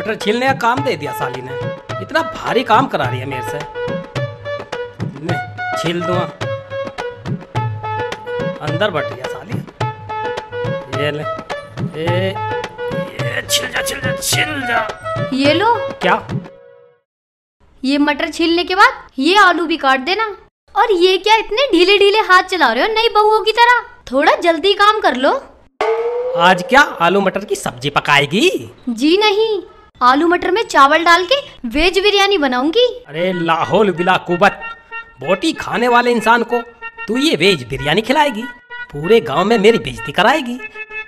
मटर छीलने का काम दे दिया साली ने। इतना भारी काम करा रही है मेरे से। मैं छील दूंगा। अंदर बैठ गया साली। ये ले, ये छिल जा छिल जा छिल जा। ये लो। क्या? ये मटर छीलने के बाद ये आलू भी काट देना। और ये क्या इतने ढीले ढीले हाथ चला रहे हो नई बहुओं की तरह? थोड़ा जल्दी काम कर लो। आज क्या आलू मटर की सब्जी पकाएगी? जी नहीं, आलू मटर में चावल डाल के वेज बिरयानी बनाऊंगी। अरे लाहौल बिला कुबत, बोटी खाने वाले इंसान को तू ये वेज बिरयानी खिलाएगी? पूरे गांव में मेरी बेइज्जती कराएगी।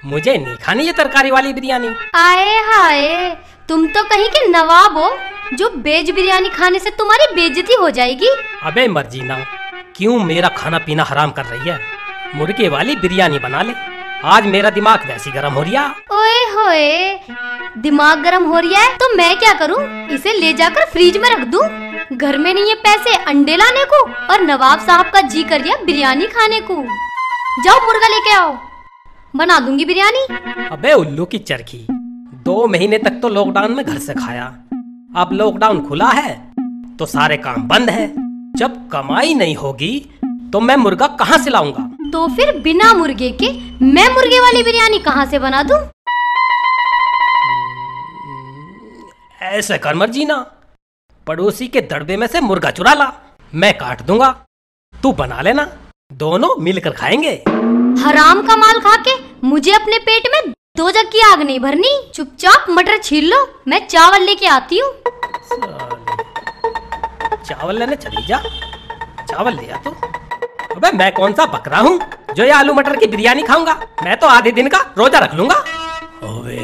मुझे नहीं खानी ये तरकारी वाली बिरयानी। आए हाय, तुम तो कहीं के नवाब हो जो वेज बिरयानी खाने से तुम्हारी बेइज्जती हो जाएगी। अबे मर्जीना, क्यों मेरा खाना पीना हराम कर रही है? मुर्गे वाली बिरयानी बना ले। आज मेरा दिमाग वैसी गर्म हो रिया। ओए होए, दिमाग गर्म हो रिया है तो मैं क्या करूं? इसे ले जाकर फ्रिज में रख दूं? घर में नहीं है पैसे अंडे लाने को और नवाब साहब का जी कर रिया बिरयानी खाने को। जाओ मुर्गा लेके आओ, बना दूंगी बिरयानी। अबे उल्लू की चरखी, 2 महीने तक तो लॉकडाउन में घर से खाया। अब लॉकडाउन खुला है तो सारे काम बंद है। जब कमाई नहीं होगी तो मैं मुर्गा कहाँ से लाऊंगा? तो फिर बिना मुर्गे के मैं मुर्गे वाली बिरयानी कहाँ से बना दूं? ऐसे कर मर्जीना, पड़ोसी के दड़बे में से मुर्गा चुरा ला, मैं काट दूंगा, तू बना लेना, दोनों मिलकर खाएंगे। हराम का माल खा के मुझे अपने पेट में 2 जग की आग नहीं भरनी। चुपचाप मटर छील लो, मैं चावल लेके आती हूँ। चावल लेने चली जा, चावल ले आ तू। अबे मैं कौन सा बकरा हूँ जो ये आलू मटर की बिरयानी खाऊंगा? मैं तो आधे दिन का रोजा रख लूंगा। ओए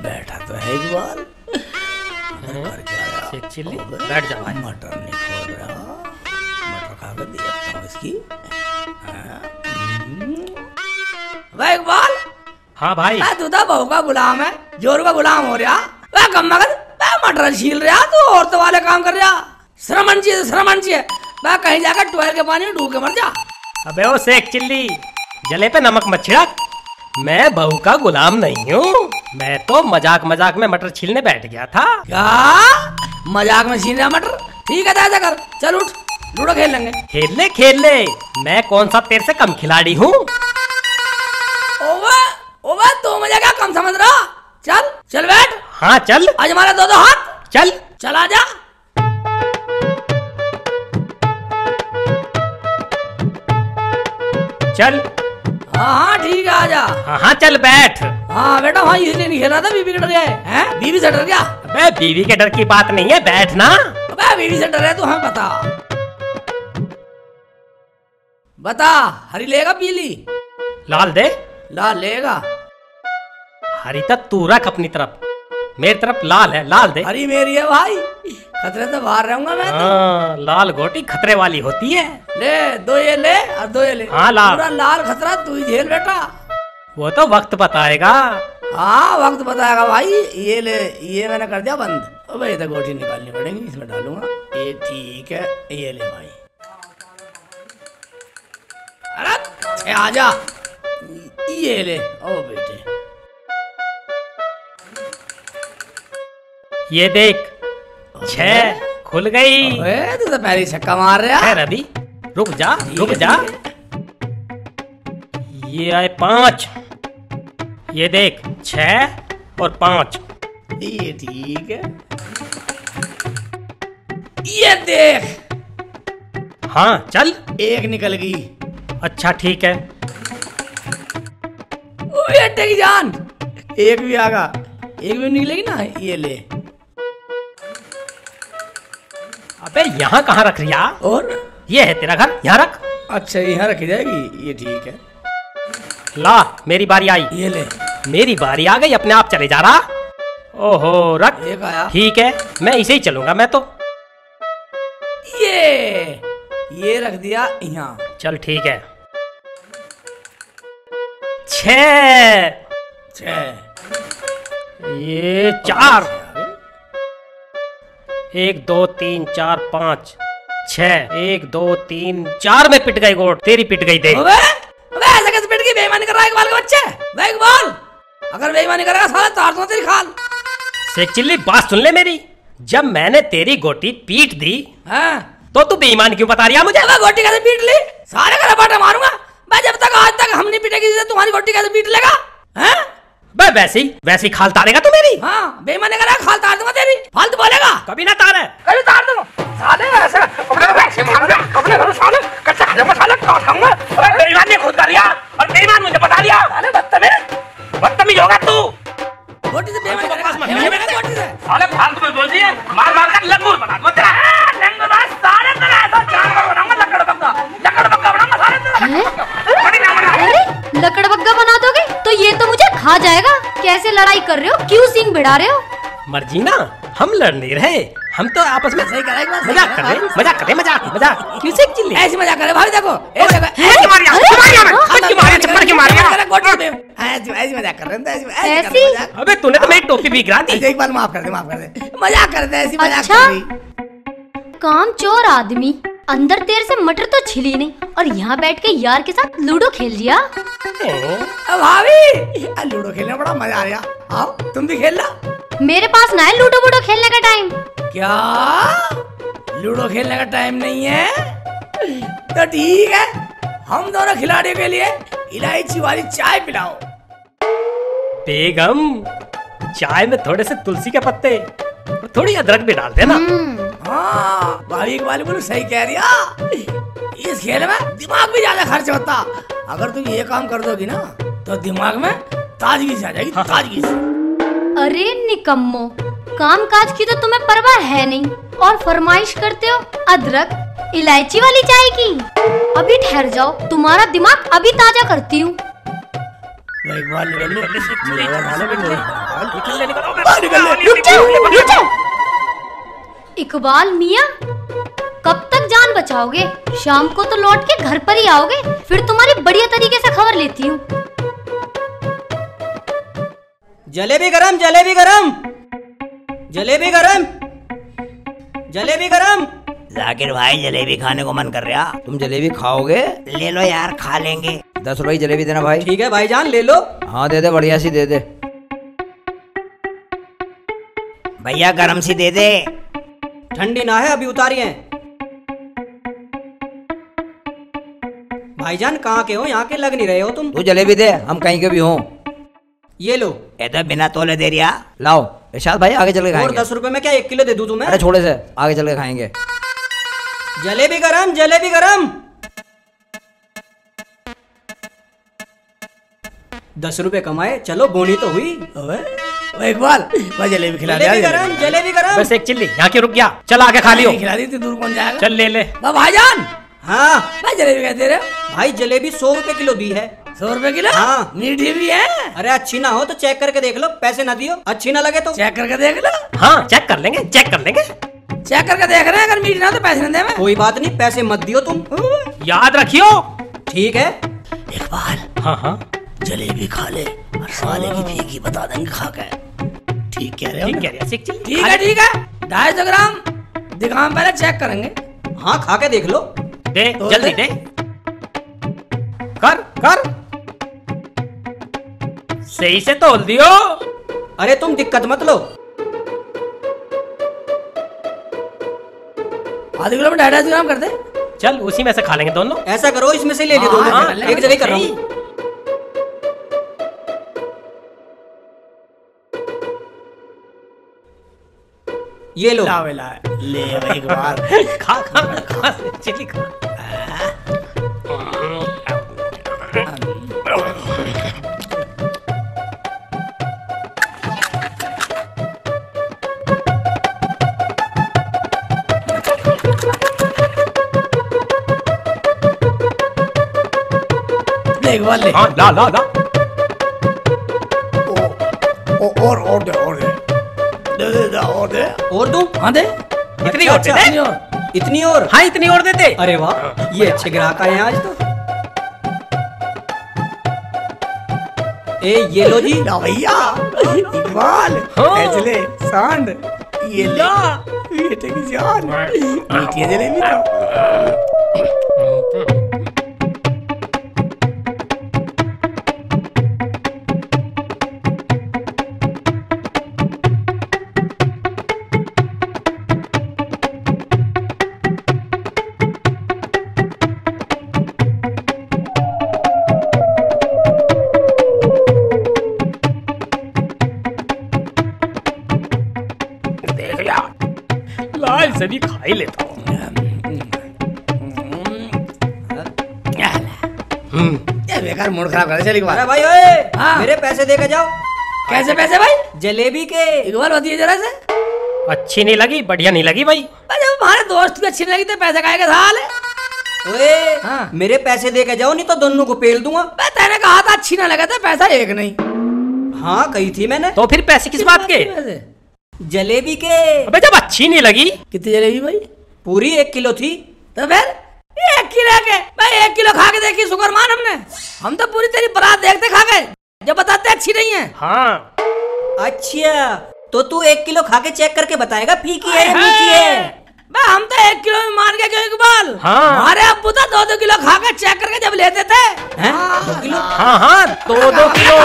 बैठा तो है इकबाल। शेख चिल्ली, बैठ जा भाई। मटर नहीं खा रहा, मटर खा कर देखता हूँ इसकी। भाई इकबाल। हाँ भाई। तू तो बहू का गुलाम है, जोर का गुलाम हो रहा। वह कम मगज, वह मटर छील रहा, तू औरतों वाले काम कर रहा। श्रमण चाहिए, श्रमण चाहिए। वह कहीं जाकर टोयल के पानी में डूब के मर जा। अबे ओ शेख चिल्ली, जले पे नमक मत छिड़क। मैं बहू का गुलाम नहीं हूँ। मैं तो मजाक मजाक में मटर छीलने बैठ गया था। क्या मजाक में छील रहा मटर? ठीक है, ऐसा कर, चल उठ, लूडो खेल लेंगे। खेल ले, मैं कौन सा तेरे से कम खिलाड़ी हूँ? ओवा तो मुझे क्या कम समझ रहा? चल चल बैठ। हाँ चल। आज हमारे 2-2 हाथ। चल चल आजा। चल। हाँ ठीक है, आजा। हाँ चल बैठ। हाँ बेटा, हाँ इसलिए नहीं खेल रहा था, बीवी के डर गया है? बीवी से डर गया? अबे बीवी के डर की बात नहीं है, बैठ ना। अबे बीवी से डर है तो हमें बता, बता हरी लेगा पीली? लाल दे। लाल लेगा? हरी तक तू रख अपनी तरफ, मेरी तरफ लाल है, लाल दे। हरी मेरी है भाई, खतरे से बाहर रहूंगा मैं तो। हाँ, लाल गोटी खतरे वाली होती है। ले 2 ये ले और 2 ये ले। हाँ लाल। पूरा लाल खतरा तू ही झेल बेटा। वो तो वक्त बताएगा। हाँ वक्त बताएगा भाई। ये ले, ये मैंने कर दिया बंद। अब ये तो गोटी निकालनी पड़ेगी, इसमें डालूंगा। ये ठीक है, ये ले भाई। अरे आजा, ये ले। ओ बेटे ये देख, 6 खुल गई। तू तो पहले छक्का मार रहा है। अभी रुक जा, रुक जा। ये आए 5। ये देख 6 और 5। ये ठीक है। ये देख। हाँ चल। 1 निकल गई। अच्छा ठीक है। ये टेक जान, 1 भी आगा, 1 भी निकलेगी ना। ये ले। अबे यहाँ कहाँ रख रिया? और ये है तेरा घर, यहाँ रख। अच्छा यहाँ रखी जाएगी, ये ठीक है। ला मेरी बारी आई। ये ले। मेरी बारी आ गई, अपने आप चले जा रहा। ओहो रख। एक आया। ठीक है, मैं इसे ही चलूंगा मैं तो। ये रख दिया यहाँ। चल ठीक है। 6। ये 4। 1 2 3 4 5 6। 1 2 3 4 में पिट गई गोट, तेरी पिट गई देख। ऐसा कैसे पिट गई? बेईमानी कर रहा है इकबाल के बच्चे। इकबाल अगर बेईमानी करेगा साला तार दूंगा तेरी खाल। शेख चिल्ली बात सुन ले मेरी। जब मैंने तेरी गोटी पीट दी हाँ तो तू बेईमान क्यों बता रही है मुझे? मैं गोटी कैसे पीट ली? सारे का रपाटा मारूंगा मैं। जब तक आज तक हम नहीं पीटेगी तुम्हारी गोटी कैसे पीट लेगा? हैं? बे वैसी खाल तारेगा तू मेरी? हाँ बेईमानी करा खाल तार दूंगा तेरी। फालतू बोलेगा? कभी ना तारे। कभी तार दूंगा साले ऐसे अपने वैसे मारूंगा अपने घर साले कच्चा हजम मसाला खाऊंगा। बेईमान ने खुद कर लिया और बेईमान मुझे बता दिया। साले बदतमीज होगा तू। गोटी से बेईमानी करेगा गोटी से। साले फालतू में बोल दिए मार कर लंगूर बना दूंगा तेरा। लंगूर बना साले तेरा ऐसा जानवर बनाऊंगा लकड़ बग्गा बनाऊंगा साले तेरा। अरे लकड़ बग्गा बना दोगे तो ये तो मुझे खा जाएगा। कैसे लड़ाई कर रहे हो? क्यों सींग भिड़ा रहे हो? मर्जी ना, हम लड़ नहीं रहे, हम तो आपस में सही करा। मजाक कर रहे मजाक। क्यों शेख चिल्ली? ऐसे मजाक करे भाई। देखो ऐसे मजाक कर रहे हैं। ऐसी? अबे तूने तो मेरी टोपी भी गिरा दी। एक बार माफ कर दे मजाक करते ऐसी मजाक अच्छा? कर रही। काम चोर आदमी, अंदर तेरे से मटर तो छिली नहीं और यहाँ बैठ के यार के साथ लूडो खेल लिया। भाभी लूडो खेलने बड़ा मजा आ रहा। आओ तुम भी खेलना। मेरे पास ना है लूडो वूडो खेलने का टाइम। क्या लूडो खेलने का टाइम नहीं है? तो ठीक है, हम दोनों खिलाड़ियों के लिए इलायची वाली चाय पिलाओ। बेगम, चाय में थोड़े से तुलसी के पत्ते और थोड़ी अदरक भी डाल देना। हाँ भाभी वाली बोलो सही कह रही है। इस खेल में दिमाग भी ज्यादा खर्च होता। अगर तुम ये काम कर दोगी ना तो दिमाग में ताजगी से आ जाएगी। ताजगी से। अरे निकम्मो, काम काज की तो तुम्हें परवाह है नहीं और फरमाइश करते हो अदरक इलायची वाली चाय की। अभी ठहर जाओ, तुम्हारा दिमाग अभी ताजा करती हूँ। इकबाल मियाँ, कब तक जान बचाओगे? शाम को तो लौट के घर पर ही आओगे, फिर तुम्हारी बढ़िया तरीके से खबर लेती हूँ। जलेबी गरम जलेबी गरम जलेबी गरम जलेबी गरम। जाकिर भाई जलेबी खाने को मन कर रहा। तुम जलेबी खाओगे? ले लो यार, खा लेंगे। 10 रुपए की जलेबी देना भाई। ठीक है भाईजान, ले लो। हाँ दे दे, बढ़िया सी दे दे। भैया गरम सी दे दे। ठंडी ना है, अभी उतारी है। भाईजान कहाँ के हो? यहाँ के लग नहीं रहे हो तुम। तू जलेबी दे, हम कहीं के भी हों। ये लो। ये तो बिना तोले दे रिया। लाओ इरशाद भाई, आगे चल के और खाएंगे। 10 रुपए में क्या 1 किलो दे दूं तुम्हें? अरे छोड़े से, आगे चल के खाएंगे। जलेबी गरम जलेबी गरम। 10 रुपए कमाए, चलो बोनी तो हुई। इकबाल मैं जलेबी खिला जलेबी गरम जलेबी गरम। बस एक चिल्ली यहाँ क्यों रुक गया? चल आगे खा लियो। खिला दी थी, दूर कौन जाएगा? चल ले ले। भाईजान हाँ भाई जलेबी कहते रहे। भाई जलेबी 100 रुपए किलो दी है। 100 रुपए किलो? हाँ। मीठी भी है। अरे अच्छी ना हो तो चेक करके देख लो, पैसे ना दियो। अच्छी ना लगे तो चेक करके देख लो। हाँ चेक कर लेंगे, चेक कर लेंगे। चेक करके देख रहे हैं, अगर मीठी ना हो तो पैसे ना दे। कोई बात नहीं, पैसे मत दियो तुम। याद रखियो। ठीक है। इकबाल हाँ हाँ जलेबी खा ले और साले की फीकी बता देंगे खा के। ठीक कह रहे हो? ठीक कह रही है शेख चिल्ली। ठीक है ठीक है। 250 ग्राम दिखाओ, पहले चेक करेंगे। हाँ खा के देख लो। दे जल्दी दे। कर कर, सही से तोल दियो। अरे तुम दिक्कत मत लो। आधे किलो में 250 ग्राम कर दे। चल उसी में से खा लेंगे दोनों। ऐसा करो, इसमें से ले लो हाँ, दोनों। हाँ, एक जगह कर रहा हूँ। ये लो। ला ले भाई इकबाल। खा खा खा शेख चिल्ली खा। इकबाल ले। हाँ ला ला ला। और दे दे दे दे और दे। और दूं? हाँ दे। इतनी और दे दे। इतनी और। इतनी और? हाँ इतनी और देते। अरे वाह, ये अच्छे ग्राहक आए हैं आज तो। ए ये लो जी। ला भैया इकबाल। हाँ। ऐसे ले सांड। ये ले बेटे की जान। मीठी है जलेबी तो। से भी खा ही लेता हूँ। ये बेकार मूड खराब कर चल अरे भाई ओए, हाँ। मेरे पैसे दे के जाओ। कैसे पैसे भाई? जलेबी के। इकबाल बताइए जरा से। अच्छी नहीं लगी, बढ़िया नहीं लगी भाई। जब हमारे दोस्त की अच्छी नहीं लगी तो पैसे काहे का साल है? ओए, हाँ। मेरे पैसे दे के जाओ, नहीं तो दोनों को पेल दूंगा। तेने कहा था अच्छी ना लगा था, पैसा एक नहीं। हाँ कही थी मैंने। तो फिर पैसे किस बात के? जलेबी के। अबे जब अच्छी नहीं लगी। कितनी जलेबी भाई? पूरी 1 किलो थी। तो फिर 1 किलो के भाई, 1 किलो खा के देखी शुक्र मान हमने। हम तो पूरी तेरी बारात देखते खा गए, जब बताते अच्छी नहीं है। हाँ अच्छा, तो तू 1 किलो खा के चेक करके बताएगा फीकी है या मीठी है? हम तो 1 किलो में मान के क्यों इकबाल? हाँ। हमारे अब्बू तो 2-2 किलो खा के चेक करके जब लेते थे। हैं? 2 किलो? हाँ हाँ, 2-2 किलो।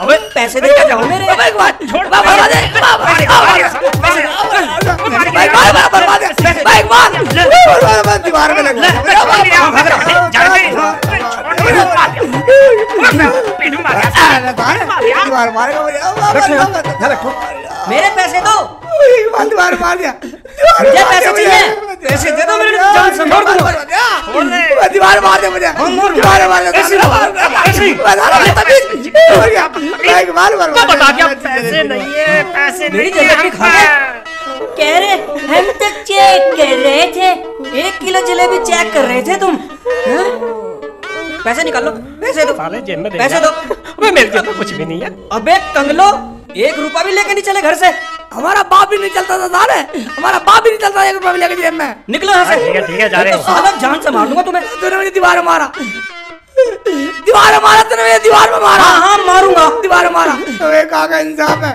अबे पैसे दे के जाओ मेरे। छोड़ दीवार में लग मेरे पैसे दो। दीवार मार दिया। मुझे पैसे चाहिए। पैसे दे दो, मेरे जान से मार दूंगा। दीवार मार दे मुझे। दीवार मार दे। तो बता दिया पैसे नहीं है, पैसे मेरी नहीं जलेबी खा है। कह रहे हम तो चेक कर रहे थे। 1 किलो जलेबी चेक कर रहे थे तुम। हैं? पैसे निकालो, पैसे दो। साले जेब में दे पैसे जा। दो। अबे मेरे जेब में कुछ भी नहीं है। अबे कंगलो, 1 रुपया भी लेके नहीं चले घर से। हमारा बाप भी नहीं चलता था साले, हमारा बाप भी नहीं चलता 1 रुपया भी लेके जेब में। निकलो यहाँ से। ठीक है जा रहे तो हैं। साला जान से मार दूंगा तुम्हें। तूने मुझे दीवार मारा, दीवार मारा तूने मुझे, दीवार में मारा। हाँ हाँ मारूंगा। दीवार मारा। कहाँ का इंसाफ है?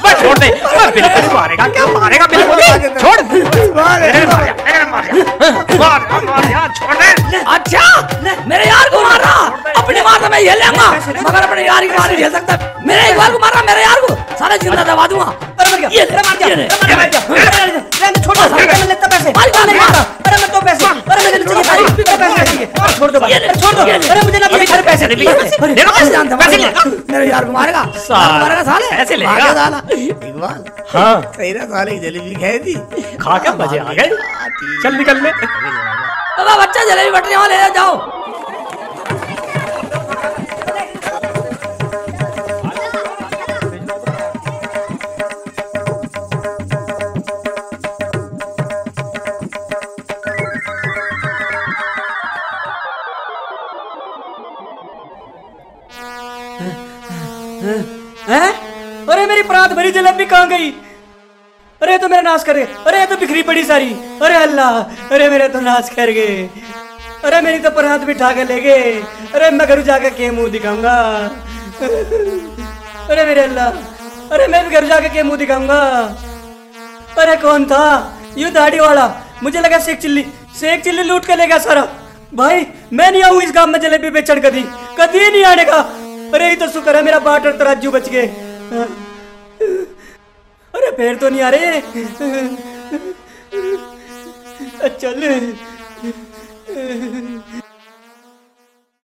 बस छोड़ दे। बस बिल्कुल मारेगा, क्या मारेगा बिल्कुल ही। छोड़। मार छोड़ दे। अच्छा मेरे यार को मार रहा, अपने मार तो मैं ये लेंगा, मगर अपने यार की मार नहीं झेल सकता। मेरे एक बार को मार रहा, मेरे यार को सारा जिंदा दबा दूंगा। अरे मर गया, ये अरे मार दिया, ये अरे मार दिया। छोड़ दो, मैं लेता पैसे। नहीं मारा। अरे मैं तो पैसे, अरे मुझे नहीं चाहिए पैसे चाहिए। छोड़ दो, छोड़ दो। अरे मुझे ना पैसे, पैसे नहीं देखो पैसे जानता, पैसे ले मेरे यार को मारेगा, साला, मारेगा साले, पैसे लेगा। मारेगा साला। इकबाल हाँ सही ना, साले की जलेबी खाई थी। खा के मजे आ गए। चल निकल ले। अब बच्चा जलेबी बटने वाले ले जाओ। हैं? अरे मेरी प्रात भरी जलेबी कहाँ गई? अरे तो मेरा नाश कर गए। अरे तो बिखरी पड़ी सारी। अरे अल्लाह, अरे मेरे तो नाश कर गए। अरे मेरी तो प्रात बिठा के ले गए। अरे मैं घर जाके के मुंह दिखाऊंगा। अरे मेरे अल्लाह, अरे मैं भी घर जाके के मुंह दिखाऊंगा। अरे कौन था? यू दाढ़ी वाला। मुझे लगा शेख चिल्ली लूट के ले गया सारा। भाई मैं नहीं आऊँ इस गांव में जलेबी बेचण कभी नहीं आने का। अरे ये तो शुक्र है मेरा बाट और तराजू बच गए। अरे पैर तो नहीं आ रहे। चल